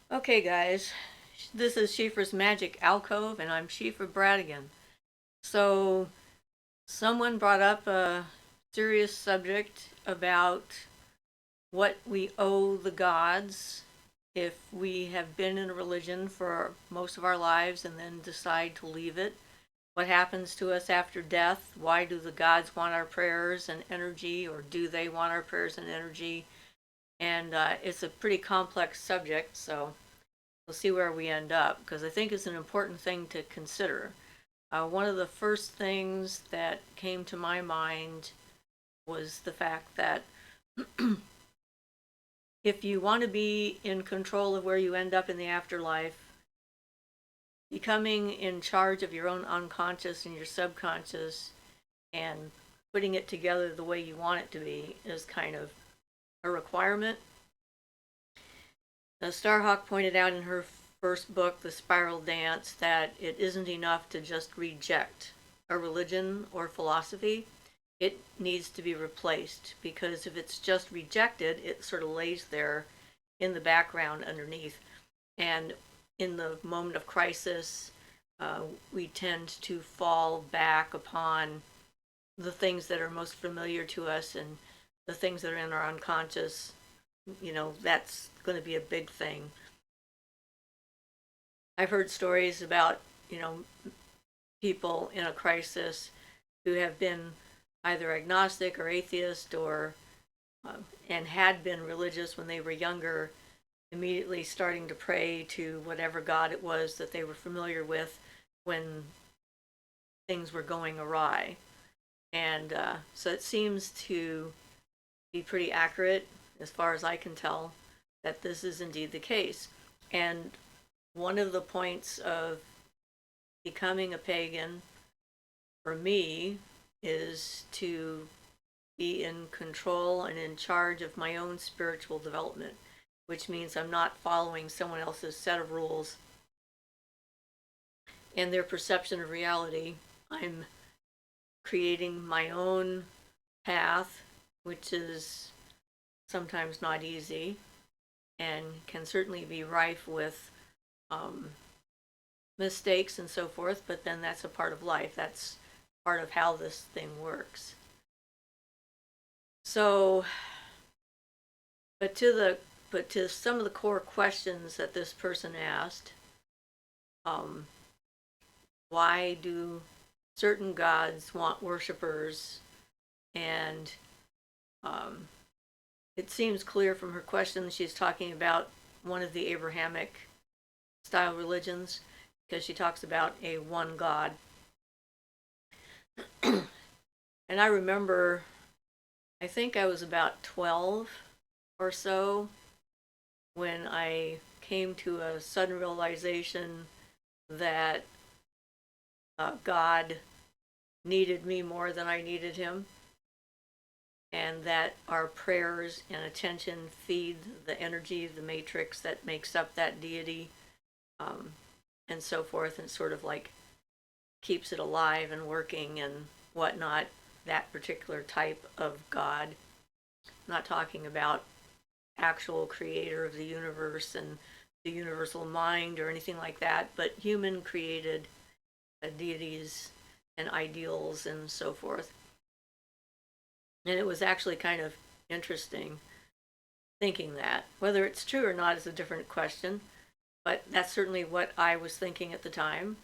Okay, guys, this is Schieffer's Magic Alcove, and I'm Schieffer Bradigan. So, someone brought up a serious subject about what we owe the gods if we have been in a religion for most of our lives and then decide to leave it. What happens to us after death? Why do the gods want our prayers and energy, or do they want our prayers and energy? And it's a pretty complex subject, so we'll see where we end up because I think it's an important thing to consider. One of the first things that came to my mind was the fact that if you want to be in control of where you end up in the afterlife, becoming in charge of your own unconscious and your subconscious and putting it together the way you want it to be is kind of a requirement. Now, Starhawk pointed out in her first book, The Spiral Dance, that it isn't enough to just reject a religion or philosophy. It needs to be replaced because if it's just rejected, it sort of lays there in the background underneath. And in the moment of crisis, we tend to fall back upon the things that are most familiar to us and the things that are in our unconscious. That's going to be a big thing. I've heard stories about, you know, people in a crisis who have been either agnostic or atheist or and had been religious when they were younger, immediately starting to pray to whatever god it was that they were familiar with when things were going awry. And so it seems to be pretty accurate, as far as I can tell, that this is indeed the case. And one of the points of becoming a pagan for me is to be in control and in charge of my own spiritual development, which means I'm not following someone else's set of rules and their perception of reality. I'm creating my own path, which is sometimes not easy and can certainly be rife with um, mistakes and so forth, but then that's a part of life. That's part of how this thing works. So, but to the but to some of the core questions that this person asked, um, why do certain gods want worshippers? And um, it seems clear from her question she's talking about one of the Abrahamic style religions because she talks about a one God. And I remember, I think I was about 12 or so when I came to a sudden realization that God needed me more than I needed him, and that our prayers and attention feed the energy, the matrix that makes up that deity, um, and so forth, and sort of like keeps it alive and working and whatnot. That particular type of God. I'm not talking about actual creator of the universe and the universal mind or anything like that, but human created deities and ideals and so forth. And it was actually kind of interesting thinking that. Whether it's true or not is a different question, but that's certainly what I was thinking at the time,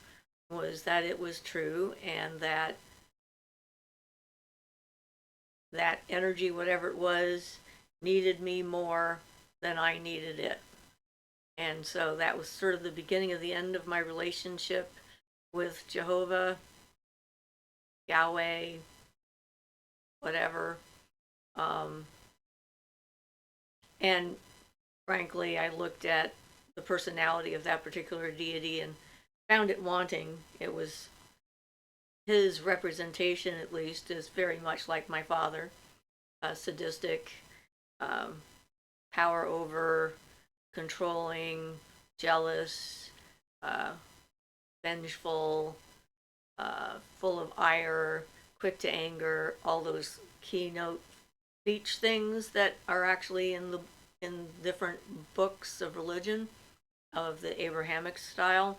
was that it was true and that that energy, whatever it was, needed me more than I needed it. And so that was sort of the beginning of the end of my relationship with Jehovah, Yahweh, whatever. Um, and frankly, I looked at the personality of that particular deity and found it wanting. It was his representation, at least, is very much like my father, sadistic, um, power over, controlling, jealous, uh, vengeful, full of ire, quick to anger, all those keynote speech things that are actually in different books of religion. of the Abrahamic style.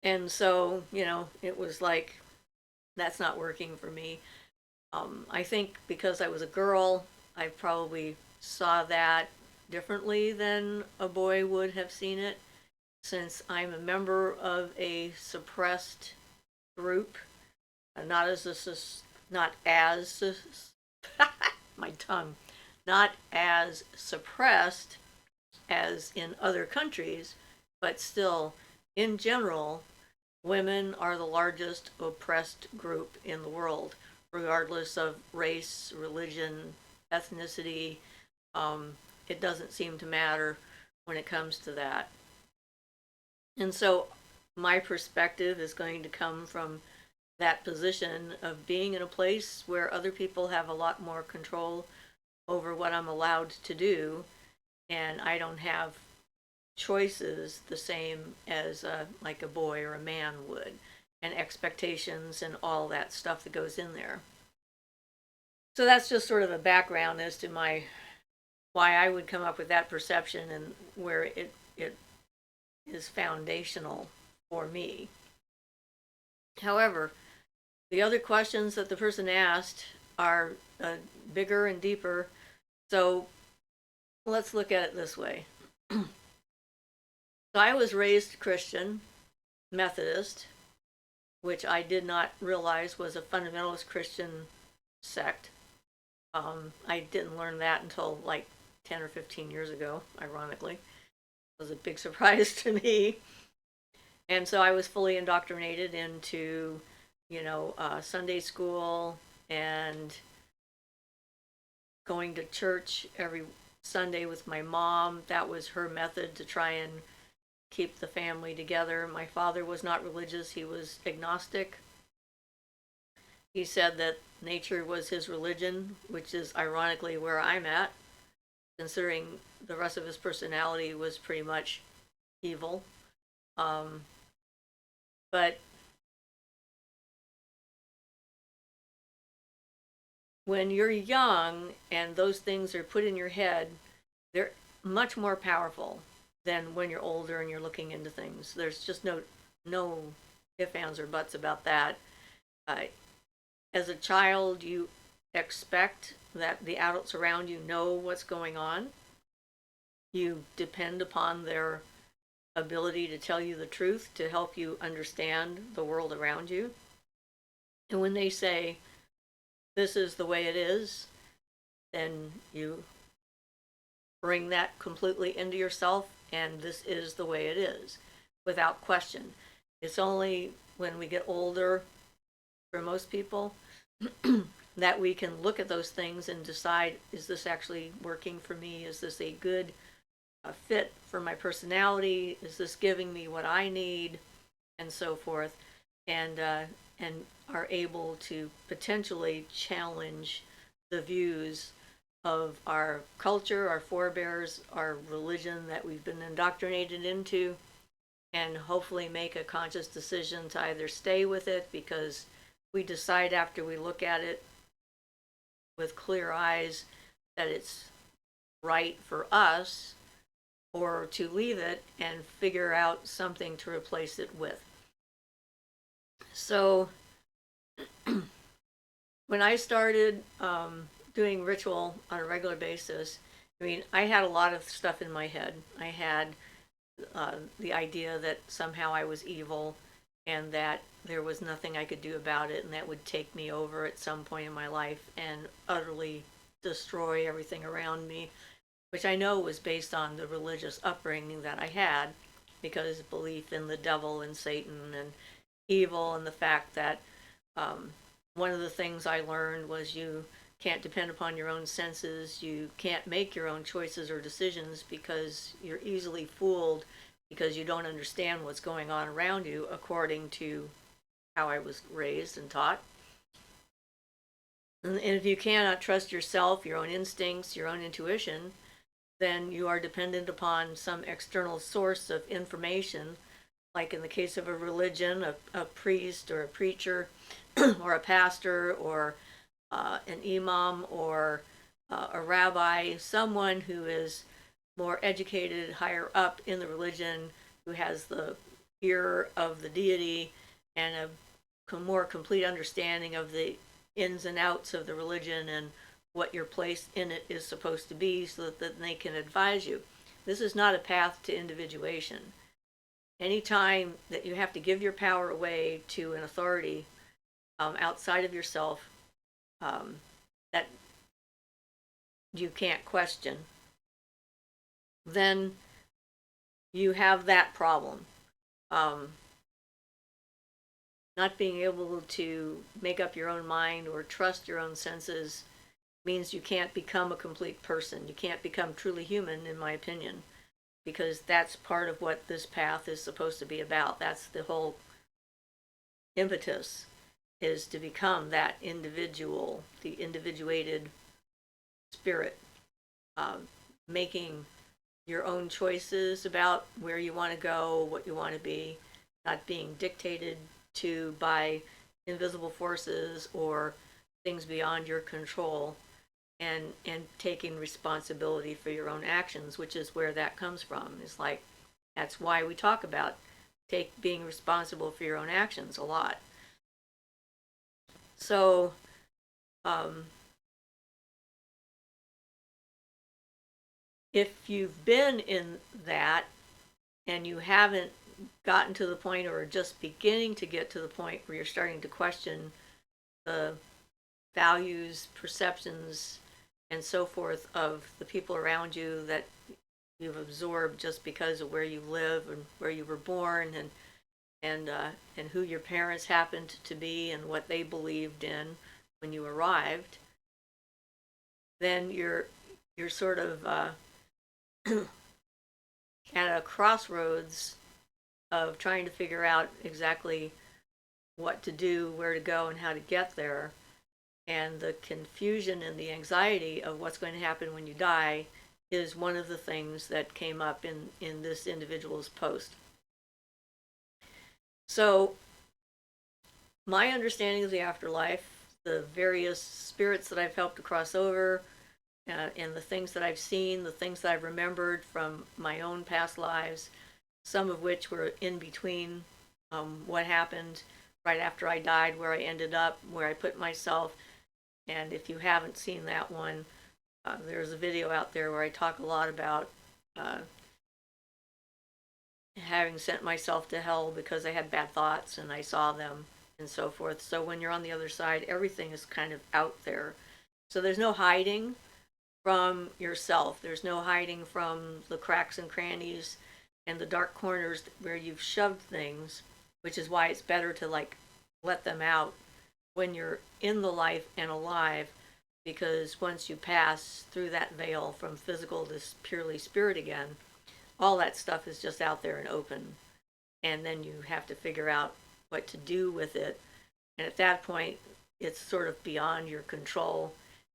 And so, it was like, that's not working for me. I think because I was a girl, I probably saw that differently than a boy would have seen it, since I'm a member of a suppressed group, not as not as my tongue, not as suppressed as in other countries, but still, in general, women are the largest oppressed group in the world, regardless of race, religion, ethnicity. It doesn't seem to matter when it comes to that. And so my perspective is going to come from that position of being in a place where other people have a lot more control over what I'm allowed to do, and I don't have choices the same as like a boy or a man would, and expectations and all that stuff that goes in there. So that's just sort of a background as to my why I would come up with that perception and where it is foundational for me. However, the other questions that the person asked are bigger and deeper. So let's look at it this way. So I was raised Christian, Methodist, which I did not realize was a fundamentalist Christian sect. I didn't learn that until like 10 or 15 years ago, ironically. It was a big surprise to me. And so I was fully indoctrinated into, Sunday school and going to church every Sunday with my mom. That was her method to try and keep the family together. My father was not religious, he was agnostic. He said that nature was his religion, which is ironically where I'm at, considering the rest of his personality was pretty much evil. But when you're young and those things are put in your head, they're much more powerful than when you're older and you're looking into things. There's just no ifs, ands, or buts about that. As a child, you expect that the adults around you know what's going on. You depend upon their ability to tell you the truth, to help you understand the world around you. And when they say, this is the way it is, then you bring that completely into yourself, and this is the way it is, without question. It's only when we get older, for most people, that we can look at those things and decide, is this actually working for me? Is this a good fit for my personality? Is this giving me what I need? And so forth. And are able to potentially challenge the views of our culture, our forebears, our religion that we've been indoctrinated into, and hopefully make a conscious decision to either stay with it because we decide after we look at it with clear eyes that it's right for us, or to leave it and figure out something to replace it with. So when I started doing ritual on a regular basis, I had a lot of stuff in my head. I had the idea that somehow I was evil and that there was nothing I could do about it, and that would take me over at some point in my life and utterly destroy everything around me, which I know was based on the religious upbringing that I had, because belief in the devil and Satan and evil, and the fact that one of the things I learned was you can't depend upon your own senses. You can't make your own choices or decisions because you're easily fooled because you don't understand what's going on around you, according to how I was raised and taught. And if you cannot trust yourself, your own instincts, your own intuition, then you are dependent upon some external source of information, like in the case of a religion, a priest or a preacher or a pastor or an imam or a rabbi, someone who is more educated, higher up in the religion, who has the ear of the deity and a more complete understanding of the ins and outs of the religion and what your place in it is supposed to be, so that then they can advise you. This is not a path to individuation. Anytime that you have to give your power away to an authority outside of yourself, that you can't question, then you have that problem. Not being able to make up your own mind or trust your own senses means you can't become a complete person. You can't become truly human, in my opinion, because that's part of what this path is supposed to be about. That's the whole impetus, is to become that individual, the individuated spirit, making your own choices about where you want to go, what you want to be, not being dictated to by invisible forces or things beyond your control, and taking responsibility for your own actions, which is where that comes from. It's like, that's why we talk about being responsible for your own actions a lot. So if you've been in that and you haven't gotten to the point, or just beginning to get to the point, where you're starting to question the values, perceptions, and so forth of the people around you that you've absorbed just because of where you live and where you were born, and who your parents happened to be and what they believed in when you arrived, then you're sort of at a crossroads of trying to figure out exactly what to do, where to go, and how to get there. And the confusion and the anxiety of what's going to happen when you die is one of the things that came up in this individual's post. So my understanding of the afterlife, the various spirits that I've helped to cross over, and the things that I've seen, the things that I've remembered from my own past lives, some of which were in between what happened right after I died, where I ended up, where I put myself. And if you haven't seen that one, there's a video out there where I talk a lot about having sent myself to hell because I had bad thoughts and I saw them and so forth. So when you're on the other side, everything is kind of out there. So there's no hiding from yourself. There's no hiding from the cracks and crannies and the dark corners where you've shoved things, which is why it's better to let them out when you're in the life and alive, because once you pass through that veil from physical to purely spirit again, all that stuff is just out there and open, and then you have to figure out what to do with it. And at that point, it's sort of beyond your control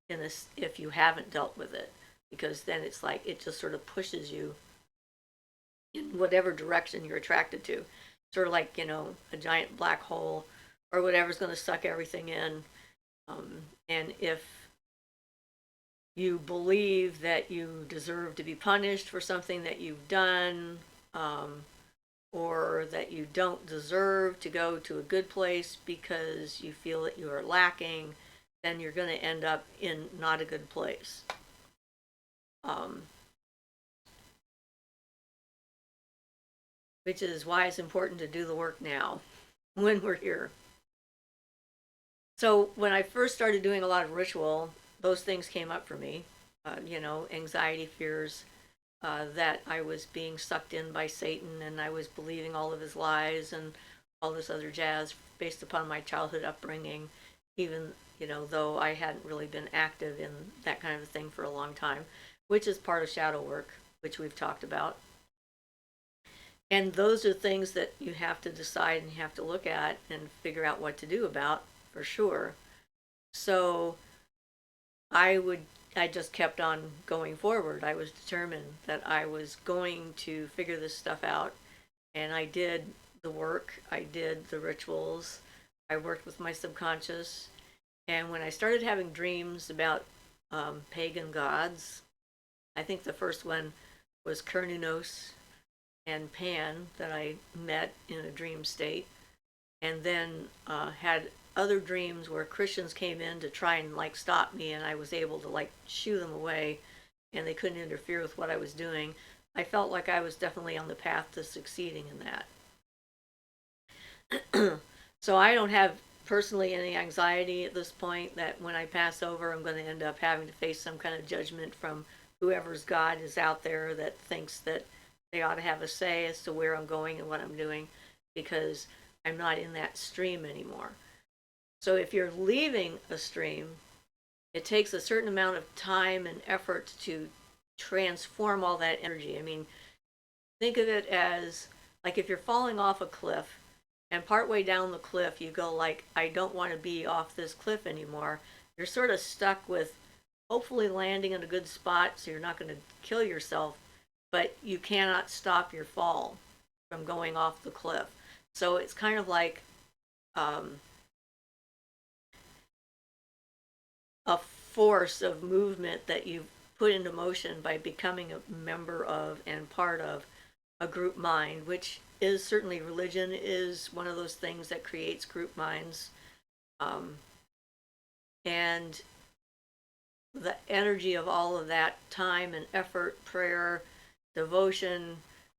in this, if you haven't dealt with it, because then it's like it just sort of pushes you in whatever direction you're attracted to, sort of like, a giant black hole or whatever's going to suck everything in. And if you believe that you deserve to be punished for something that you've done, or that you don't deserve to go to a good place because you feel that you are lacking, then you're going to end up in not a good place. Which is why it's important to do the work now when we're here. So when I first started doing a lot of ritual, those things came up for me. Anxiety, fears, that I was being sucked in by Satan and I was believing all of his lies and all this other jazz based upon my childhood upbringing, even, though I hadn't really been active in that kind of thing for a long time, which is part of shadow work, which we've talked about. And those are things that you have to decide and you have to look at and figure out what to do about, for sure. So I just kept on going forward. I was determined that I was going to figure this stuff out. And I did the work, I did the rituals, I worked with my subconscious. And when I started having dreams about pagan gods, I think the first one was Cernunnos and Pan that I met in a dream state, and then had other dreams where Christians came in to try and like stop me, and I was able to like shoo them away, and they couldn't interfere with what I was doing. I felt like I was definitely on the path to succeeding in that. So I don't have personally any anxiety at this point that when I pass over, I'm going to end up having to face some kind of judgment from whoever's God is out there that thinks that they ought to have a say as to where I'm going and what I'm doing, because I'm not in that stream anymore. So if you're leaving a stream, it takes a certain amount of time and effort to transform all that energy. I mean, think of it as like if you're falling off a cliff and partway down the cliff you go like, I don't want to be off this cliff anymore. You're sort of stuck with hopefully landing in a good spot so you're not going to kill yourself, but you cannot stop your fall from going off the cliff. So it's kind of like a force of movement that you put into motion by becoming a member of and part of a group mind, which is certainly religion is one of those things that creates group minds. And the energy of all of that time and effort, prayer, devotion,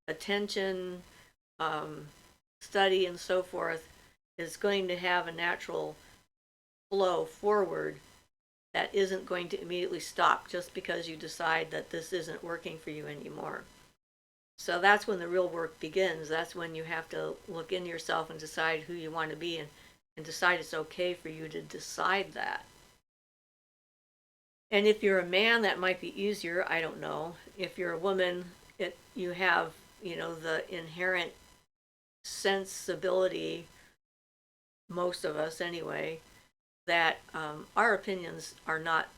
attention, study, and so forth is going to have a natural flow forward that isn't going to immediately stop just because you decide that this isn't working for you anymore. So that's when the real work begins. That's when you have to look into yourself and decide who you want to be, and decide it's okay for you to decide that. And if you're a man, that might be easier. I don't know. If you're a woman, you have, the inherent sensibility, most of us anyway, that our opinions are not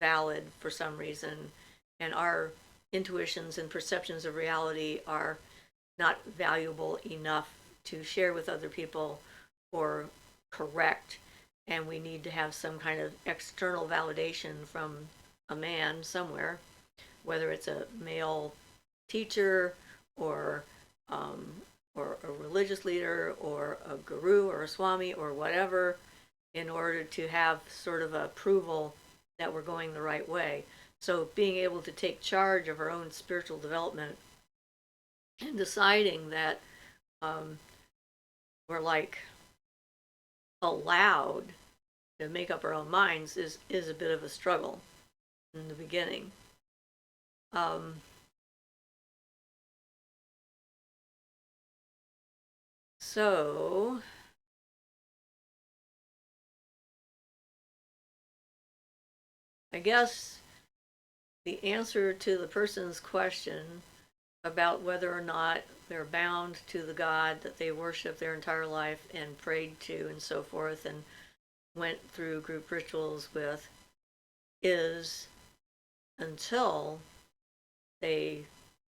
valid for some reason, and our intuitions and perceptions of reality are not valuable enough to share with other people or correct, and we need to have some kind of external validation from a man somewhere, whether it's a male teacher or or a religious leader or a guru or a swami or whatever, in order to have sort of approval that we're going the right way. So being able to take charge of our own spiritual development and deciding that we're like allowed to make up our own minds is a bit of a struggle in the beginning. So I guess the answer to the person's question about whether or not they're bound to the God that they worship their entire life and prayed to and so forth and went through group rituals with is until they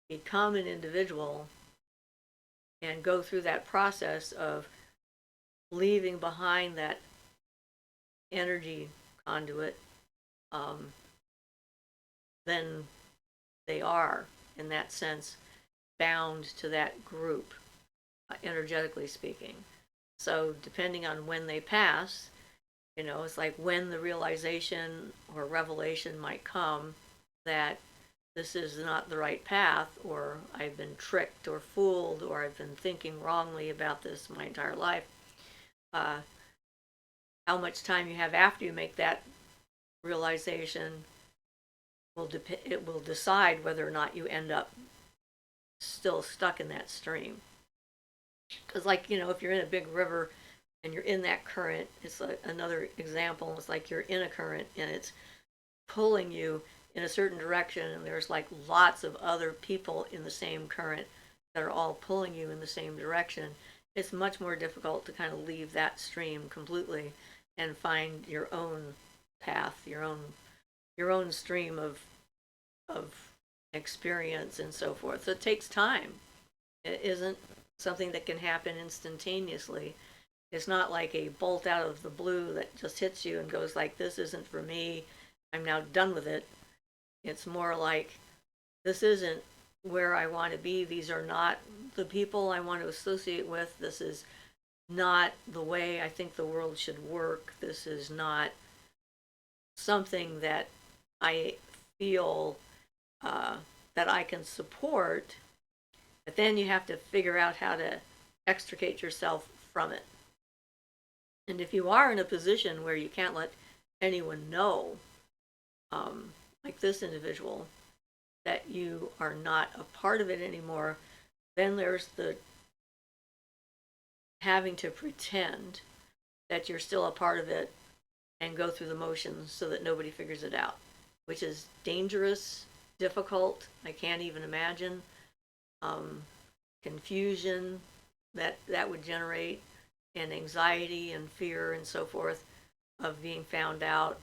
become an individual and go through that process of leaving behind that energy conduit, then they are, in that sense, bound to that group, energetically speaking. So depending on when they pass, it's like when the realization or revelation might come that this is not the right path, or I've been tricked or fooled, or I've been thinking wrongly about this my entire life. How much time you have after you make that realization it will decide whether or not you end up still stuck in that stream. Because if you're in a big river and you're in that current, it's another example. It's like you're in a current and it's pulling you in a certain direction, and there's like lots of other people in the same current that are all pulling you in the same direction. It's much more difficult to kind of leave that stream completely and find your own path, your own stream of experience and so forth. So it takes time. It isn't something that can happen instantaneously. It's not like a bolt out of the blue that just hits you and goes like, this isn't for me, I'm now done with it. It's more like, this isn't where I want to be. These are not the people I want to associate with. This is not the way I think the world should work. This is not something that I feel that I can support. But then you have to figure out how to extricate yourself from it. And if you are in a position where you can't let anyone know, like this individual, that you are not a part of it anymore, then there's the having to pretend that you're still a part of it and go through the motions so that nobody figures it out, which is dangerous, difficult. I can't even imagine. Confusion that would generate, and anxiety and fear and so forth of being found out.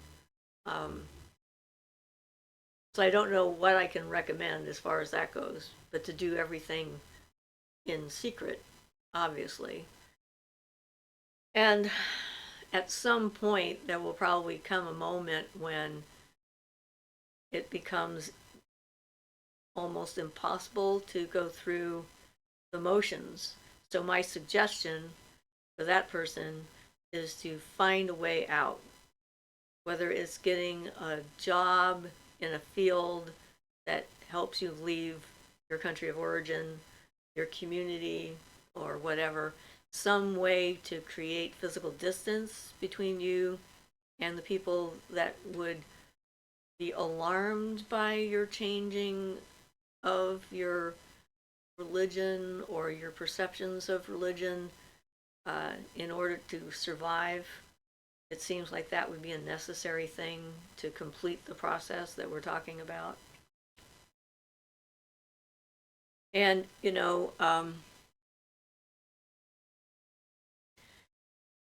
So I don't know what I can recommend as far as that goes, but to do everything in secret, obviously. And at some point, there will probably come a moment when it becomes almost impossible to go through the motions. So my suggestion for that person is to find a way out, whether it's getting a job in a field that helps you leave your country of origin, your community, or whatever, some way to create physical distance between you and the people that would be alarmed by your changing of your religion or your perceptions of religion in order to survive. It seems like that would be a necessary thing to complete the process that we're talking about. And,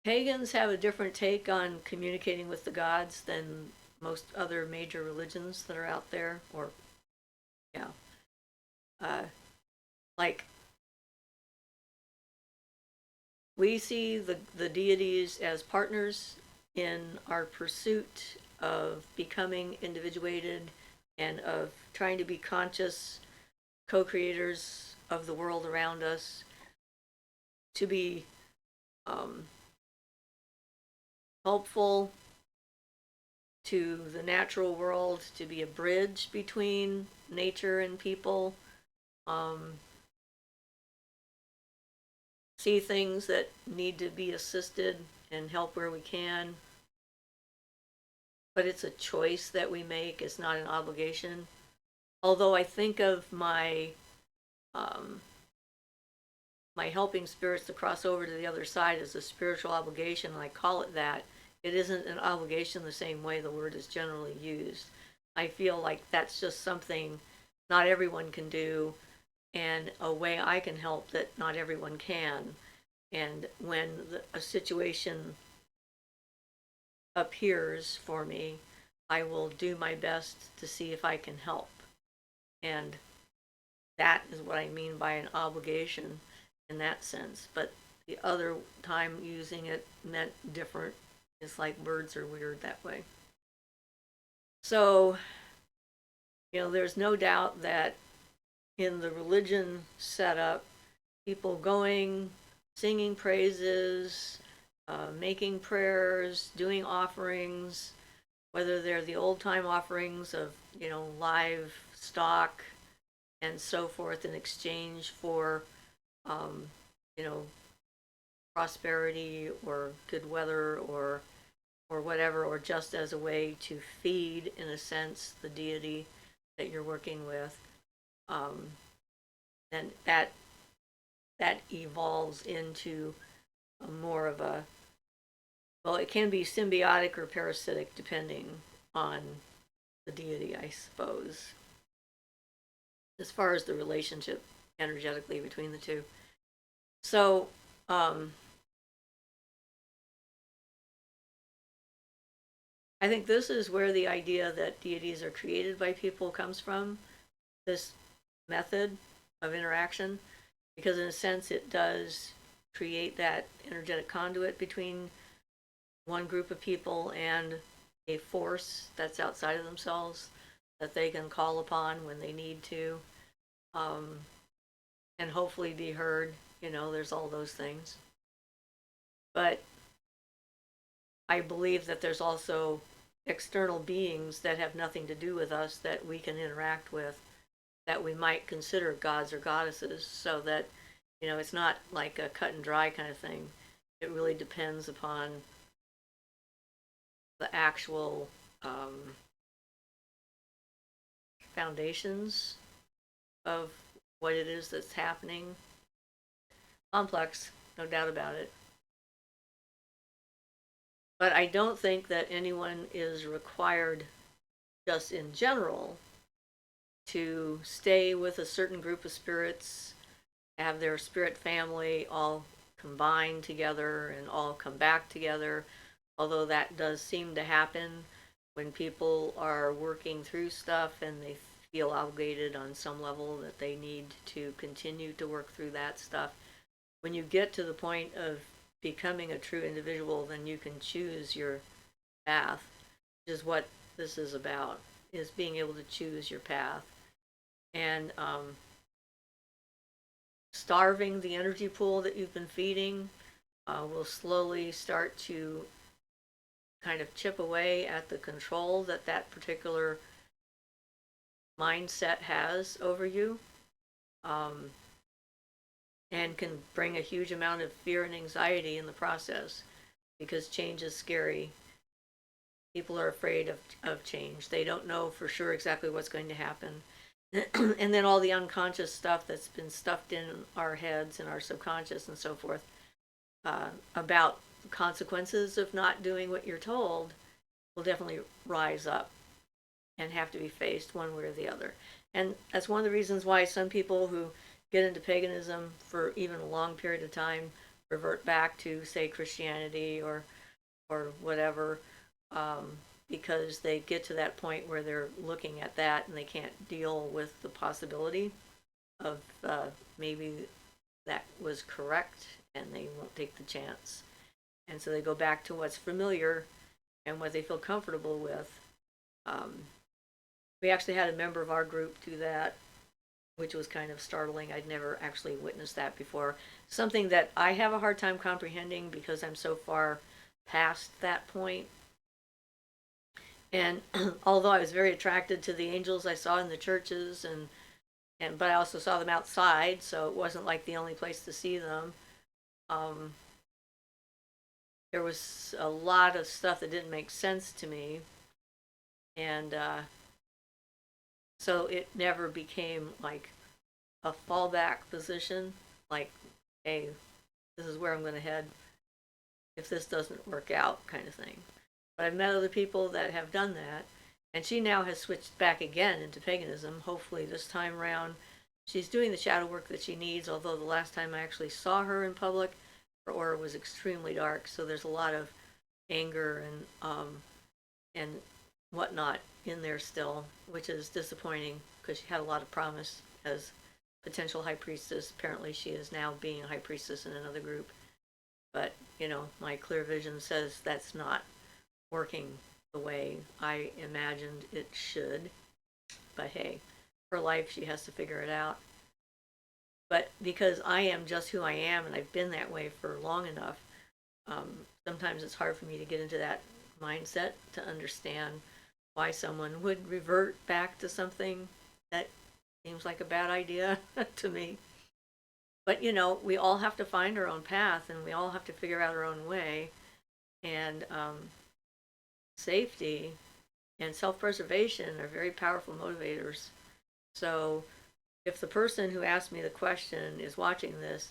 pagans have a different take on communicating with the gods than most other major religions that are out there, or, yeah. Like, we see the deities as partners in our pursuit of becoming individuated and of trying to be conscious co-creators of the world around us, to be helpful to the natural world, to be a bridge between nature and people, see things that need to be assisted and help where we can. But it's a choice that we make, it's not an obligation. Although I think of my my helping spirits to cross over to the other side as a spiritual obligation, and I call it that. It isn't an obligation the same way the word is generally used. I feel like that's just something not everyone can do, and a way I can help that not everyone can. And when a situation appears for me, I will do my best to see if I can help. And that is what I mean by an obligation in that sense. But the other time using it meant different. It's like words are weird that way. So, there's no doubt that in the religion setup, people going, singing praises, making prayers, doing offerings, whether they're the old time offerings of, livestock and so forth in exchange for, you know, prosperity or good weather or whatever, or just as a way to feed, in a sense, the deity that you're working with. And that evolves into a more of a, well, it can be symbiotic or parasitic depending on the deity, I suppose, as far as the relationship energetically between the two. So, I think this is where the idea that deities are created by people comes from, this method of interaction, because in a sense it does create that energetic conduit between one group of people and a force that's outside of themselves that they can call upon when they need to. and hopefully be heard. There's all those things. But I believe that there's also external beings that have nothing to do with us that we can interact with, that we might consider gods or goddesses, so that, it's not like a cut and dry kind of thing. It really depends upon the actual foundations of what it is that's happening. Complex, no doubt about it. But I don't think that anyone is required, just in general, to stay with a certain group of spirits, have their spirit family all combine together and all come back together, although that does seem to happen when people are working through stuff and they feel obligated on some level that they need to continue to work through that stuff. When you get to the point of becoming a true individual, then you can choose your path, which is what this is about, is being able to choose your path. And starving the energy pool that you've been feeding will slowly start to kind of chip away at the control that that particular mindset has over you, and can bring a huge amount of fear and anxiety in the process, because change is scary. People are afraid of change. They don't know for sure exactly what's going to happen. And then all the unconscious stuff that's been stuffed in our heads and our subconscious and so forth, about consequences of not doing what you're told, will definitely rise up and have to be faced one way or the other. And that's one of the reasons why some people who get into paganism for even a long period of time revert back to, say, Christianity or whatever, because they get to that point where they're looking at that and they can't deal with the possibility of maybe that was correct, and they won't take the chance. And so they go back to what's familiar and what they feel comfortable with. We actually had a member of our group do that, which was kind of startling. I'd never actually witnessed that before. Something that I have a hard time comprehending because I'm so far past that point. And although I was very attracted to the angels I saw in the churches, but I also saw them outside, so it wasn't like the only place to see them. There was a lot of stuff that didn't make sense to me, and so it never became like a fallback position, like, hey, this is where I'm going to head if this doesn't work out, kind of thing. But I've met other people that have done that, and she now has switched back again into paganism. Hopefully this time around she's doing the shadow work that she needs, although the last time I actually saw her in public, her aura was extremely dark, so there's a lot of anger and whatnot in there still, which is disappointing because she had a lot of promise as potential high priestess. Apparently she is now being a high priestess in another group, but my clear vision says that's not working the way I imagined it should. But hey, her life, she has to figure it out. But because I am just who I am and I've been that way for long enough, sometimes it's hard for me to get into that mindset to understand why someone would revert back to something that seems like a bad idea to me. But we all have to find our own path, and we all have to figure out our own way. And safety and self-preservation are very powerful motivators. So if the person who asked me the question is watching this,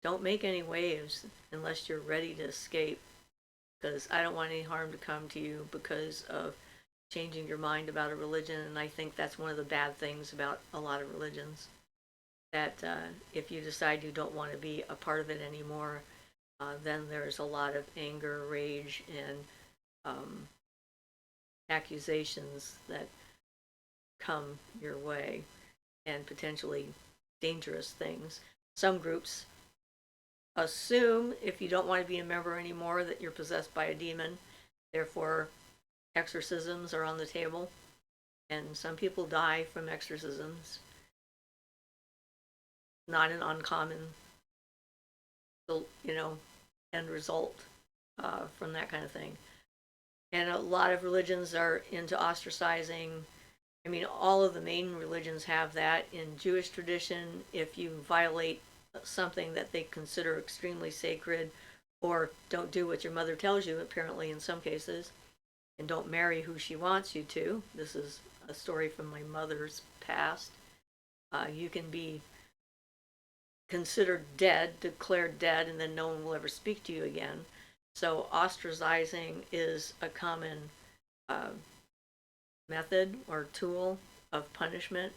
don't make any waves unless you're ready to escape, because I don't want any harm to come to you because of changing your mind about a religion. And I think that's one of the bad things about a lot of religions, that if you decide you don't want to be a part of it anymore, then there's a lot of anger, rage, and accusations that come your way, and potentially dangerous things. Some groups assume if you don't want to be a member anymore that you're possessed by a demon, therefore exorcisms are on the table, and some people die from exorcisms. not an uncommon, you know, end result from that kind of thing. And a lot of religions are into ostracizing. I mean, all of the main religions have that. In Jewish tradition, if you violate something that they consider extremely sacred, or don't do what your mother tells you, apparently in some cases, and don't marry who she wants you to, this is a story from my mother's past, you can be considered dead, declared dead, and then no one will ever speak to you again. So ostracizing is a common uh, method or tool of punishment,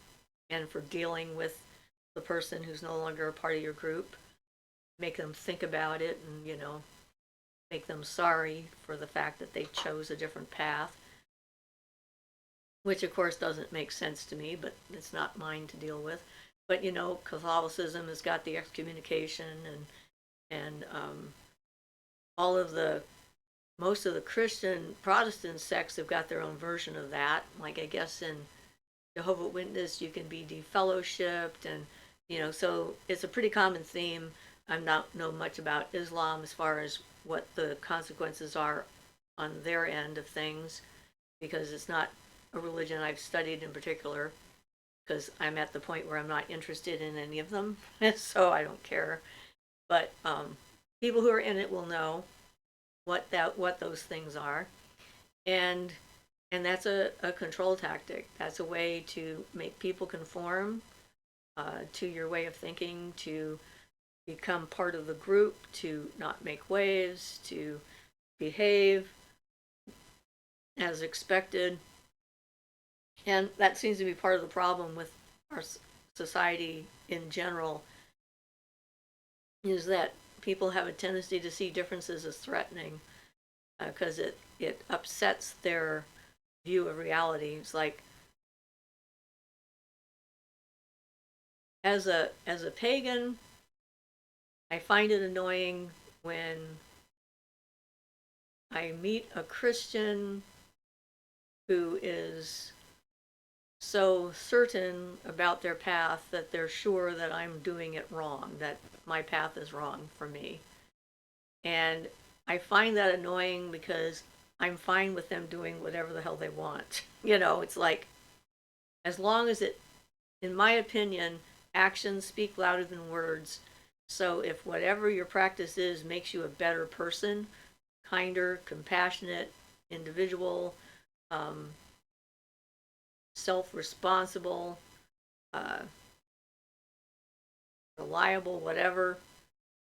and for dealing with the person who's no longer a part of your group, make them think about it, and make them sorry for the fact that they chose a different path, which of course doesn't make sense to me, but it's not mine to deal with. But Catholicism has got the excommunication, and all of the most of the Christian Protestant sects have got their own version of that. Like, I guess in Jehovah's Witness you can be defellowshipped, and so it's a pretty common theme. I'm not know much about Islam as far as what the consequences are on their end of things, because it's not a religion I've studied in particular, because I'm at the point where I'm not interested in any of them, so I don't care. But people who are in it will know what those things are, and that's a control tactic. That's a way to make people conform to your way of thinking, to become part of the group, to not make waves, to behave as expected. And that seems to be part of the problem with our society in general, is that people have a tendency to see differences as threatening, because it upsets their view of reality. It's like, as a pagan, I find it annoying when I meet a Christian who is so certain about their path that they're sure that I'm doing it wrong, that my path is wrong for me. And I find that annoying because I'm fine with them doing whatever the hell they want. It's like, as long as it, in my opinion, actions speak louder than words. So if whatever your practice is makes you a better person, kinder, compassionate individual, self-responsible, uh, reliable, whatever,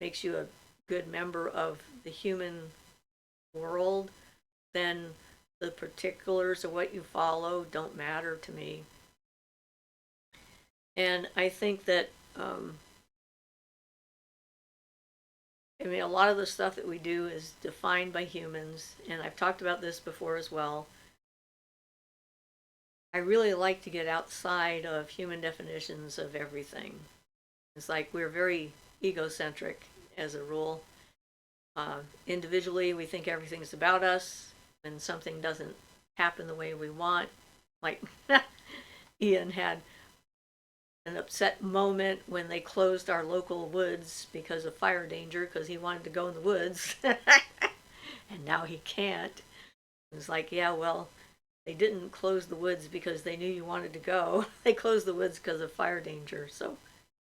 makes you a good member of the human world, then the particulars of what you follow don't matter to me. And I think that, a lot of the stuff that we do is defined by humans, and I've talked about this before as well. I really like to get outside of human definitions of everything. It's like we're very egocentric as a rule. Individually, we think everything's about us. When something doesn't happen the way we want, like Ian had an upset moment when they closed our local woods because of fire danger, because he wanted to go in the woods and now he can't. It's like, yeah, well, they didn't close the woods because they knew you wanted to go. They closed the woods because of fire danger. So,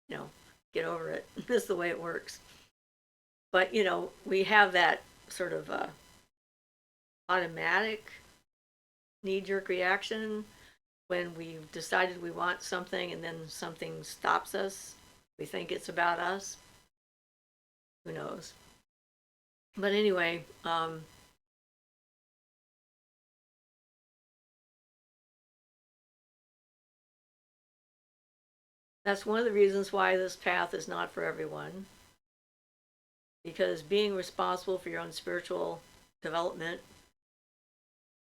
get over it. This is the way it works. But, we have that sort of automatic knee-jerk reaction when we've decided we want something and then something stops us. We think it's about us. Who knows? But anyway, that's one of the reasons why this path is not for everyone. Because being responsible for your own spiritual development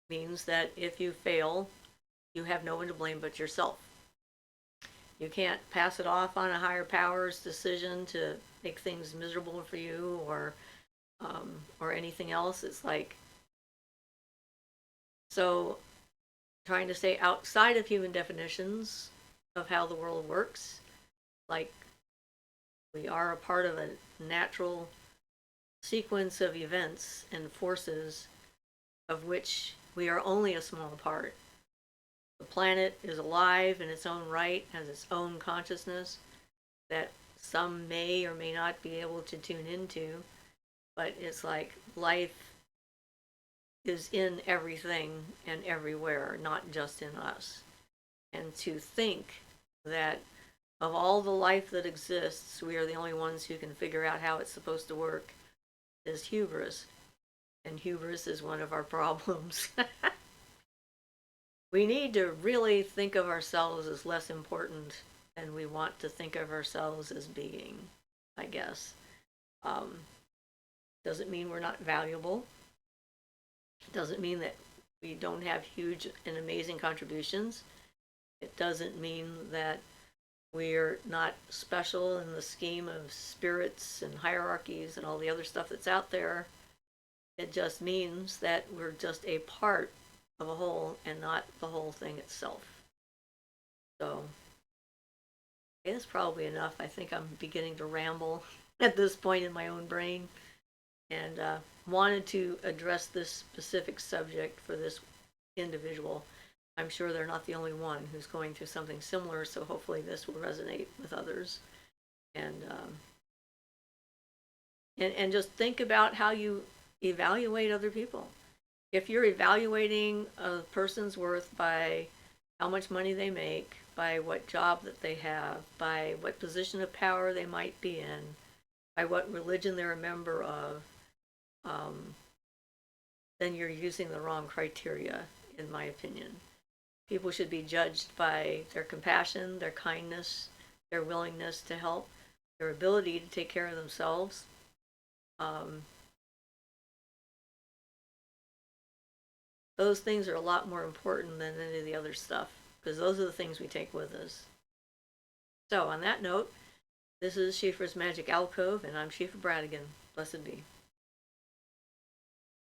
means that if you fail, you have no one to blame but yourself. You can't pass it off on a higher power's decision to make things miserable for you, or anything else. It's like, so trying to stay outside of human definitions of how the world works, like We are a part of a natural sequence of events and forces of which we are only a small part. The planet is alive in its own right, has its own consciousness that some may or may not be able to tune into, but it's like life is in everything and everywhere, not just in us. And to think that of all the life that exists, we are the only ones who can figure out how it's supposed to work is hubris. And hubris is one of our problems. We need to really think of ourselves as less important than we want to think of ourselves as being, I guess. Um, doesn't mean we're not valuable. Doesn't mean that we don't have huge and amazing contributions. It doesn't mean that we're not special in the scheme of spirits and hierarchies and all the other stuff that's out there. It just means that we're just a part of a whole and not the whole thing itself. So, it's probably enough. I think I'm beginning to ramble at this point in my own brain, and wanted to address this specific subject for this individual. I'm sure they're not the only one who's going through something similar, so hopefully this will resonate with others. And and just think about how you evaluate other people. If you're evaluating a person's worth by how much money they make, by what job that they have, by what position of power they might be in, by what religion they're a member of, um, then you're using the wrong criteria, in my opinion. People should be judged by their compassion, their kindness, their willingness to help, their ability to take care of themselves. Um, those things are a lot more important than any of the other stuff, because those are the things we take with us. So, on that note, this is Schieffer's Magic Alcove, and I'm Schieffer Bradigan. Blessed be.